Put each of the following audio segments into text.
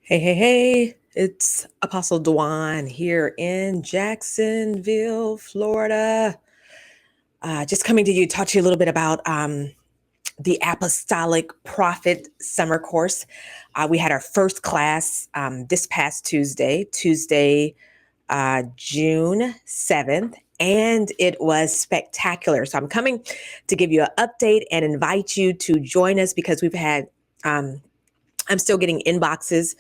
Hey, hey, hey, it's Apostle Dwann here in Jacksonville, Florida. Just coming to you, talk to you a little bit about the Apostolic Prophet Summer Course. We had our first class this past Tuesday, June 7th, and it was spectacular. So I'm coming to give you an update and invite you to join us because we've had I'm still getting inboxes,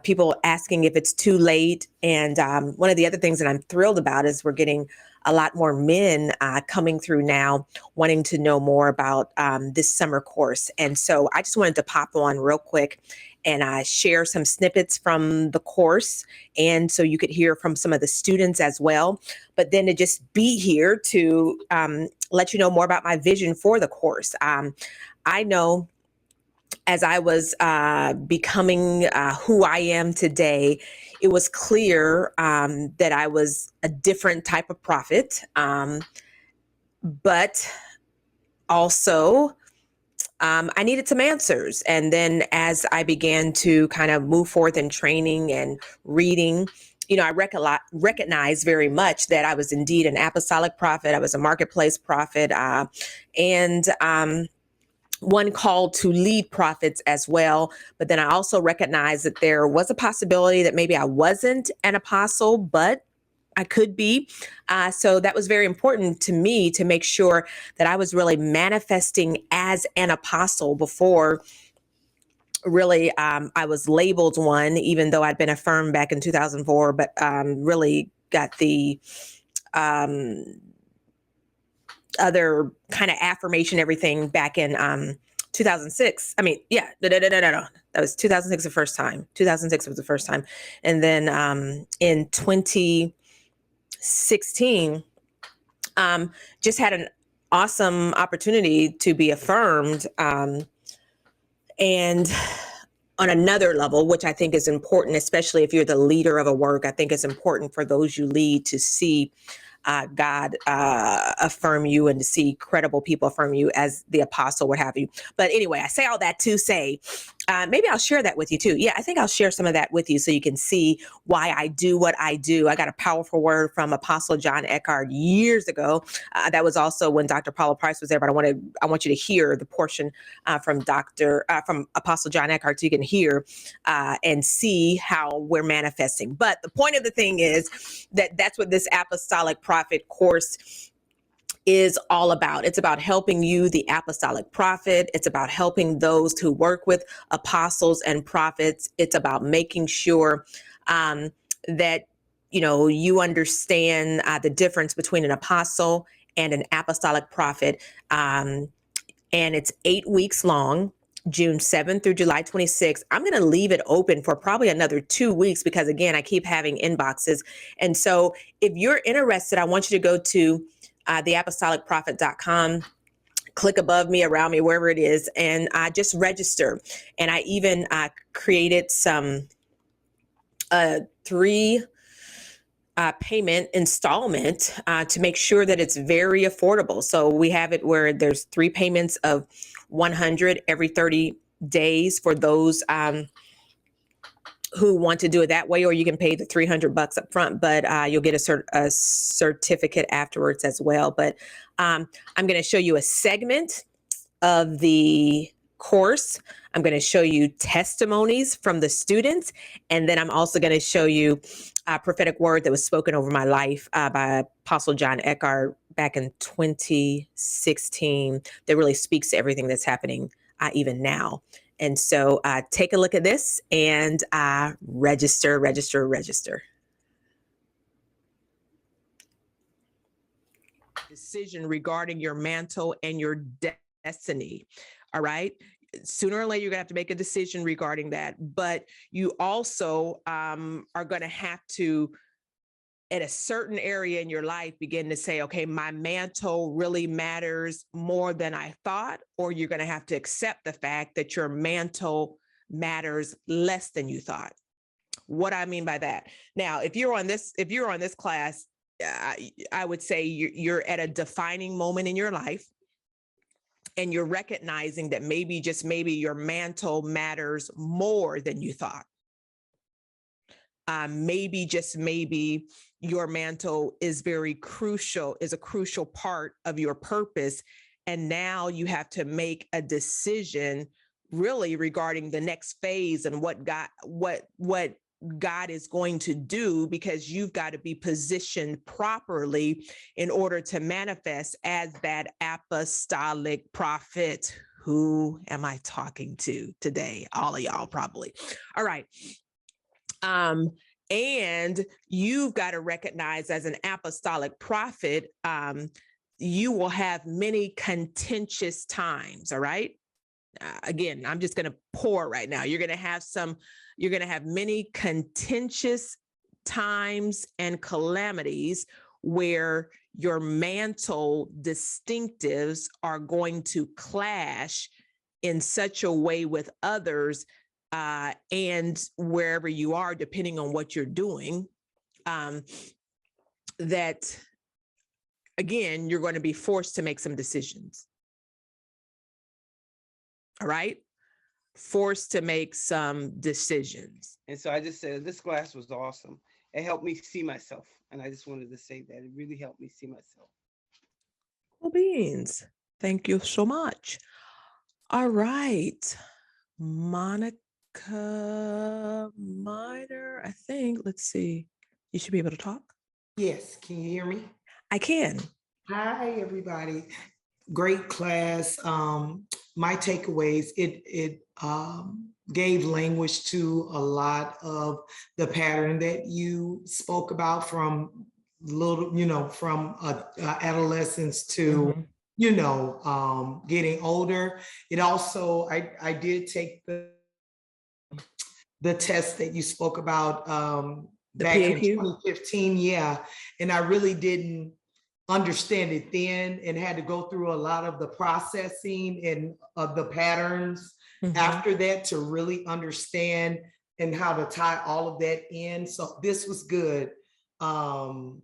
people asking if it's too late. And one of the other things that I'm thrilled about is we're getting a lot more men coming through now wanting to know more about this summer course. And so I just wanted to pop on real quick and share some snippets from the course. And so you could hear from some of the students as well. But then to just be here to let you know more about my vision for the course. I know as I was becoming who I am today, it was clear that I was a different type of prophet, but also I needed some answers. And then as I began to kind of move forth in training and reading, I recognize very much that I was indeed an apostolic prophet. I was a marketplace prophet, and one called to lead prophets as well. But then I also recognized that there was a possibility that maybe I wasn't an apostle, but I could be. So that was very important to me to make sure that I was really manifesting as an apostle before really I was labeled one, even though I'd been affirmed back in 2004, but really got the um, other kind of affirmation, everything back in 2006. I mean, yeah, no. That was 2006 the first time. 2006 was the first time. And then in 2016, just had an awesome opportunity to be affirmed. And on another level, which I think is important, especially if you're the leader of a work, I think it's important for those you lead to see God affirm you and to see credible people affirm you as the apostle, what have you. But anyway, I say all that to say, maybe I'll share that with you too. Yeah, I think I'll share some of that with you so you can see why I do what I do. I got a powerful word from Apostle John Eckhart years ago. That was also when Dr. Paula Price was there, but I want you to hear the portion from Apostle John Eckhart so you can hear and see how we're manifesting. But the point of the thing is that's what this apostolic prophet course is all about. It's about helping you, the apostolic prophet. It's about helping those who work with apostles and prophets. It's about making sure that you understand the difference between an apostle and an apostolic prophet. And it's 8 weeks long. June 7th through July 26th. I'm going to leave it open for probably another 2 weeks because, again, I keep having inboxes. And so if you're interested, I want you to go to theapostolicprophet.com, click above me, around me, wherever it is, and just register. And I even created some 3 payment installment to make sure that it's very affordable. So we have it where there's 3 payments of 100 every 30 days for those who want to do it that way, or you can pay the $300 up front, but you'll get a certificate afterwards as well. But I'm going to show you a segment of the course. I'm going to show you testimonies from the students, and then I'm also going to show you a prophetic word that was spoken over my life by Apostle John Eckhart back in 2016 that really speaks to everything that's happening even now. And so take a look at this and register. Decision regarding your mantle and your destiny. All right. Sooner or later, you're going to have to make a decision regarding that. But you also are going to have to, at a certain area in your life, begin to say, okay, my mantle really matters more than I thought, or you're going to have to accept the fact that your mantle matters less than you thought. What I mean by that. Now, if you're on this class, I would say you're at a defining moment in your life, and you're recognizing that maybe, just maybe, your mantle matters more than you thought. maybe, just maybe, your mantle is a crucial part of your purpose. And now you have to make a decision really regarding the next phase and what God is going to do, because you've got to be positioned properly in order to manifest as that apostolic prophet. Who am I talking to today? All of y'all probably. All right. And you've got to recognize, as an apostolic prophet, you will have many contentious times. All right. Again, I'm just going to pour right now. You're going to have many contentious times and calamities where your mantle distinctives are going to clash in such a way with others, and wherever you are, depending on what you're doing, that, again, you're going to be forced to make some decisions. All right? Forced to make some decisions. And so I just said, this class was awesome. It helped me see myself. And I just wanted to say that it really helped me see myself. Cool beans. Thank you so much. All right. Monica Miner, I think. Let's see. You should be able to talk. Yes. Can you hear me? I can. Hi, everybody. Great class. My takeaways, it gave language to a lot of the pattern that you spoke about, from from adolescence to, getting older. It also, I did take the test that you spoke about back in 2015. Yeah. And I really didn't understand it then, and had to go through a lot of the processing and of the patterns after that to really understand and how to tie all of that in. So this was good. Along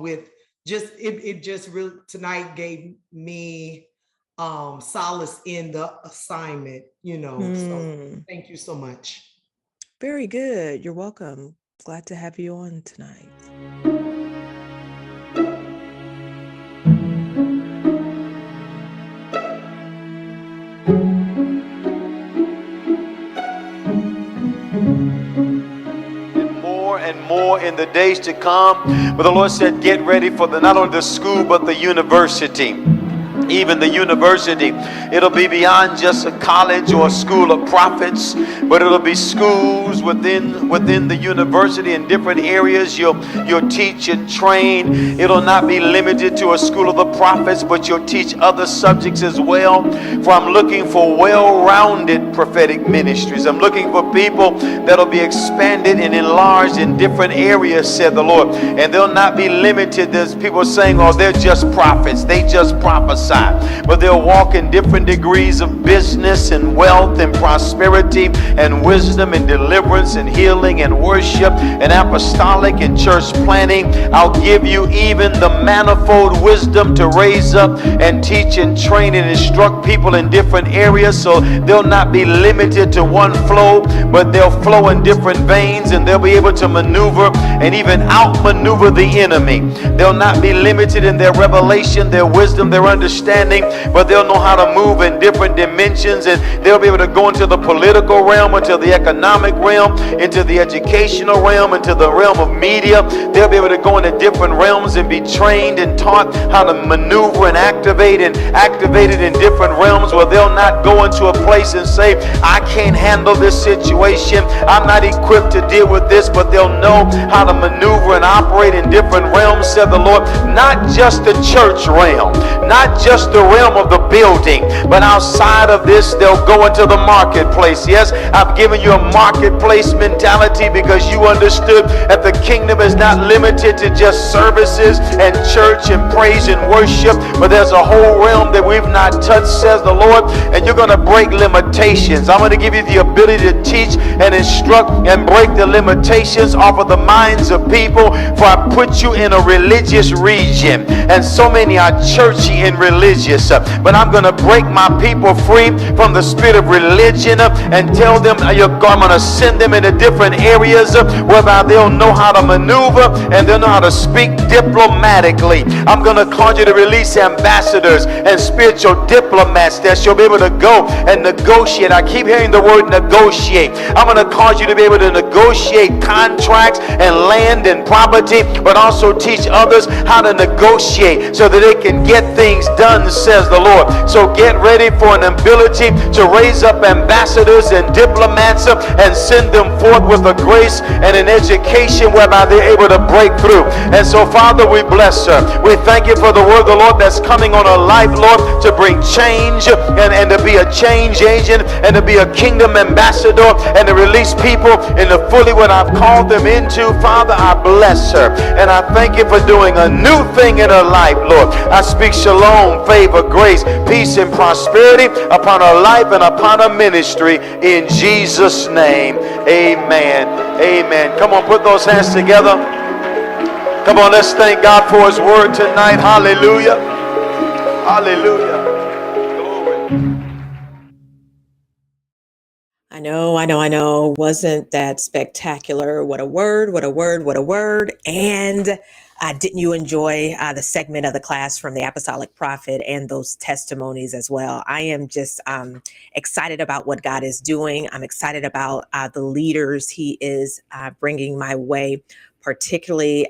with it just really tonight gave me solace in the assignment, So thank you so much. Very good. You're welcome. Glad to have you on tonight. And more in the days to come. But the Lord said, get ready for not only the school, but the university. Even the university, it'll be beyond just a college or a school of prophets, but it'll be schools within the university in different areas. You'll teach and train. It'll not be limited to a school of the prophets, but you'll teach other subjects as well. For I'm looking for well-rounded prophetic ministries. I'm looking for people that'll be expanded and enlarged in different areas, said the Lord. And they'll not be limited. There's people saying, oh, they're just prophets, they just prophesy. But they'll walk in different degrees of business and wealth and prosperity and wisdom and deliverance and healing and worship and apostolic and church planning. I'll give you even the manifold wisdom to raise up and teach and train and instruct people in different areas, so they'll not be limited to one flow, but they'll flow in different veins, and they'll be able to maneuver and even outmaneuver the enemy. They'll not be limited in their revelation, their wisdom, their understanding, but they'll know how to move in different dimensions, and they'll be able to go into the political realm, into the economic realm, into the educational realm, into the realm of media. They'll be able to go into different realms and be trained and taught how to maneuver and activate it in different realms, where they'll not go into a place and say, I can't handle this situation, I'm not equipped to deal with this, but they'll know how to maneuver and operate in different realms, said the Lord. Not just the church realm, not just the realm of the building, but outside of this, they'll go into the marketplace. Yes, I've given you a marketplace mentality because you understood that the kingdom is not limited to just services and church and praise and worship, but there's a whole realm that we've not touched, says the Lord, and you're going to break limitations. I'm going to give you the ability to teach and instruct and break the limitations off of the minds of people, for I put you in a religious region, and so many are churchy and religious, but I'm going to break my people free from the spirit of religion and tell cause them, I'm going to send them into different areas whereby they'll know how to maneuver and they'll know how to speak diplomatically. I'm going to cause you to release ambassadors and spiritual diplomats that you'll be able to go and negotiate. I keep hearing the word negotiate. I'm going to cause you to be able to negotiate contracts and land and property, but also teach others how to negotiate so that they can get things done, says the Lord. So get ready for an ability to raise up ambassadors and diplomats and send them forth with a grace and an education whereby they're able to break through. And so, Father, we bless her. We thank you for the word of the Lord that's coming on her life, Lord, to bring change and to be a change agent and to be a kingdom ambassador and to release people into fully what I've called them into. Father, I bless her and I thank you for doing a new thing in her life, Lord. I speak shalom, favor, grace, peace, and prosperity upon her life and upon her ministry in Jesus' name. Amen. Amen. Come on, put those hands together. Come on, let's thank God for his word tonight. Hallelujah. Hallelujah. Glory. I know. Wasn't that spectacular? What a word, what a word, what a word. And didn't you enjoy the segment of the class from the Apostolic Prophet and those testimonies as well? I am just excited about what God is doing. I'm excited about the leaders he is bringing my way, particularly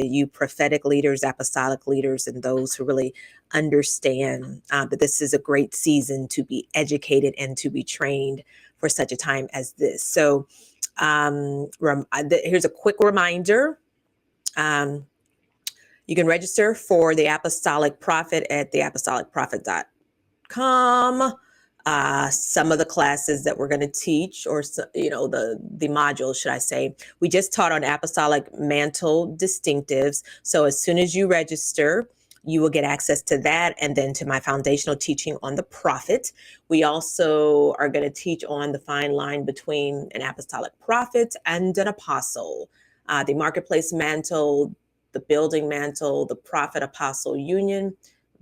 you prophetic leaders, apostolic leaders, and those who really understand that this is a great season to be educated and to be trained for such a time as this. So here's a quick reminder. You can register for the Apostolic Prophet at theapostolicprophet.com. Some of the classes that we're going to teach, or the modules, should I say, we just taught on Apostolic Mantle Distinctives. So as soon as you register, you will get access to that, and then to my foundational teaching on the prophet. We also are going to teach on the fine line between an apostolic prophet and an apostle, the marketplace mantle, the building mantle, the prophet apostle union,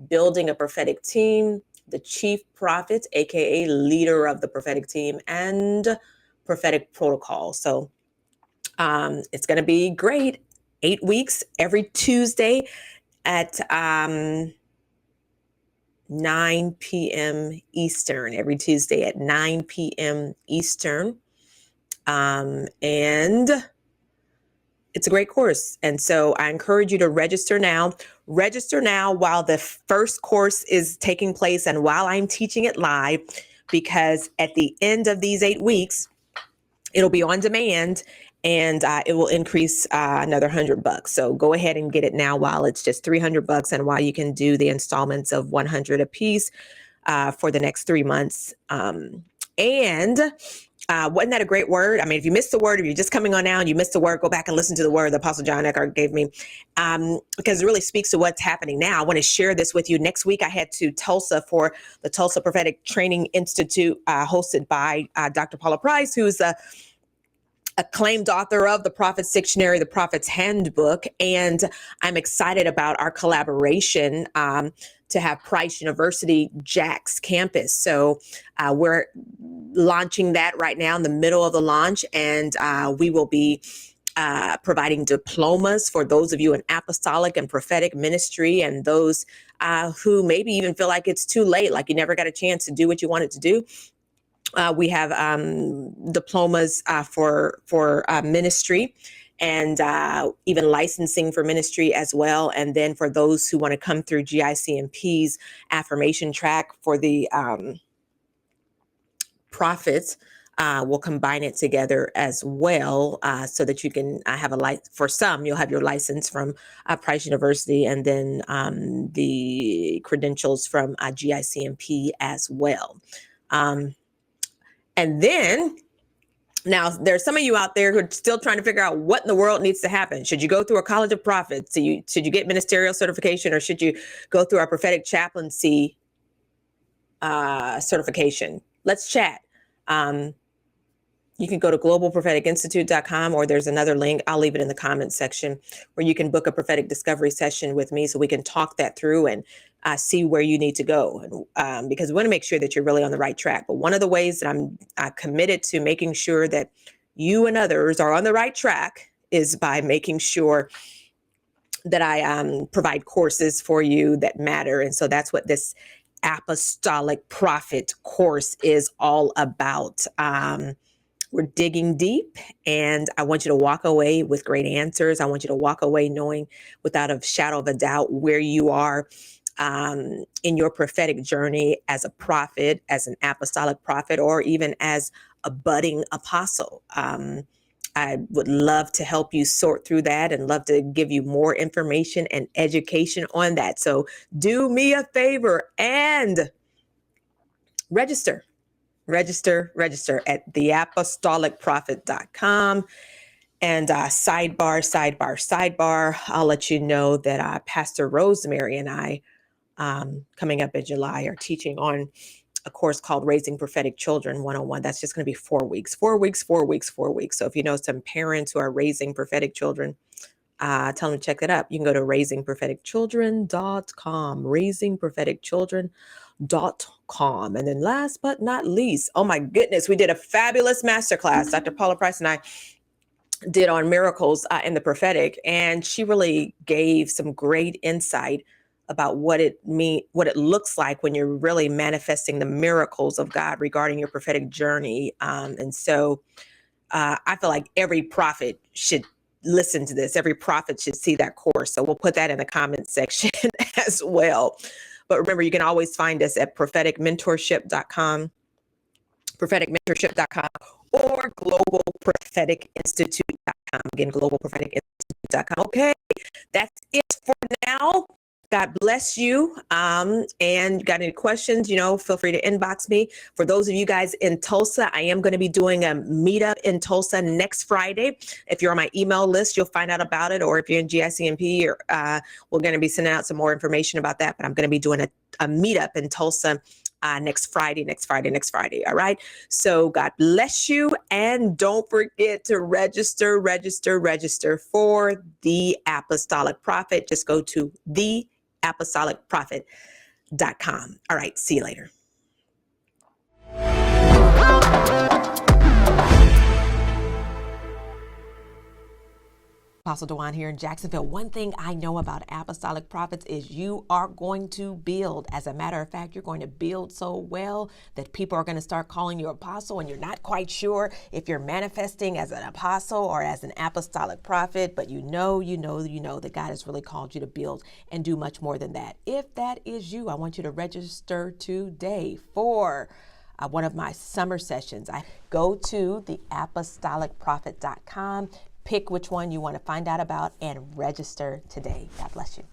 building a prophetic team, the chief prophet, aka leader of the prophetic team, and prophetic protocol. So it's going to be great. 8 weeks, every Tuesday at 9 p.m. Eastern, every Tuesday at 9 p.m. Eastern. And it's a great course. And so I encourage you to register now. Register now while the first course is taking place and while I'm teaching it live, because at the end of these 8 weeks, it'll be on demand, and it will increase another $100. So go ahead and get it now while it's just $300, and while you can do the installments of $100 a piece for the next 3 months. And wasn't that a great word? I mean, if you missed the word, if you're just coming on now and you missed the word, go back and listen to the word the Apostle John Eckhart gave me, because it really speaks to what's happening now. I want to share this with you. Next week, I head to Tulsa for the Tulsa Prophetic Training Institute, hosted by Dr. Paula Price, who's a acclaimed author of the Prophet's Dictionary, the Prophet's Handbook. And I'm excited about our collaboration to have Price University Jack's campus. So we're launching that right now, in the middle of the launch, and we will be providing diplomas for those of you in apostolic and prophetic ministry, and those who maybe even feel like it's too late, like you never got a chance to do what you wanted to do. We have diplomas for ministry, and even licensing for ministry as well. And then for those who want to come through GICMP's affirmation track for the prophets, we'll combine it together as well, so that you can have for some, you'll have your license from Price University, and then the credentials from GICMP as well. And then, now there's some of you out there who are still trying to figure out what in the world needs to happen. Should you go through a college of prophets? Should you get ministerial certification, or should you go through our prophetic chaplaincy certification? Let's chat. You can go to globalpropheticinstitute.com, or there's another link. I'll leave it in the comments section, where you can book a prophetic discovery session with me so we can talk that through and see where you need to go, and because we want to make sure that you're really on the right track. But one of the ways that I'm committed to making sure that you and others are on the right track is by making sure that I provide courses for you that matter. And so that's what this Apostolic Prophet course is all about. We're digging deep, and I want you to walk away with great answers. I want you to walk away knowing without a shadow of a doubt where you are in your prophetic journey as a prophet, as an apostolic prophet, or even as a budding apostle. I would love to help you sort through that and love to give you more information and education on that. So do me a favor and register at theapostolicprophet.com. And sidebar, I'll let you know that Pastor Rosemary and I, coming up in July, are teaching on a course called Raising Prophetic Children 101. That's just going to be 4 weeks. So if you know some parents who are raising prophetic children, tell them to check that up. You can go to raisingpropheticchildren.com, raisingpropheticchildren.com. And then last but not least, oh my goodness, we did a fabulous masterclass. Dr. Paula Price and I did on miracles in the prophetic, and she really gave some great insight about what it looks like when you're really manifesting the miracles of God regarding your prophetic journey. And so I feel like every prophet should listen to this. Every prophet should see that course. So we'll put that in the comments section as well. But remember, you can always find us at propheticmentorship.com, or globalpropheticinstitute.com. Again, globalpropheticinstitute.com. Okay, that's it for now. God bless you. And got any questions, feel free to inbox me. For those of you guys in Tulsa, I am going to be doing a meetup in Tulsa next Friday. If you're on my email list, you'll find out about it. Or if you're in GICMP, we're going to be sending out some more information about that. But I'm going to be doing a meetup in Tulsa next Friday. All right. So God bless you. And don't forget to register for the Apostolic Prophet. Just go to theapostolicprophet.com. All right. See you later. Apostle Dwann here in Jacksonville. One thing I know about apostolic prophets is you are going to build. As a matter of fact, you're going to build so well that people are going to start calling you apostle, and you're not quite sure if you're manifesting as an apostle or as an apostolic prophet, but you know that God has really called you to build and do much more than that. If that is you, I want you to register today for one of my summer sessions. I go to theapostolicprophet.com. Pick which one you want to find out about and register today. God bless you.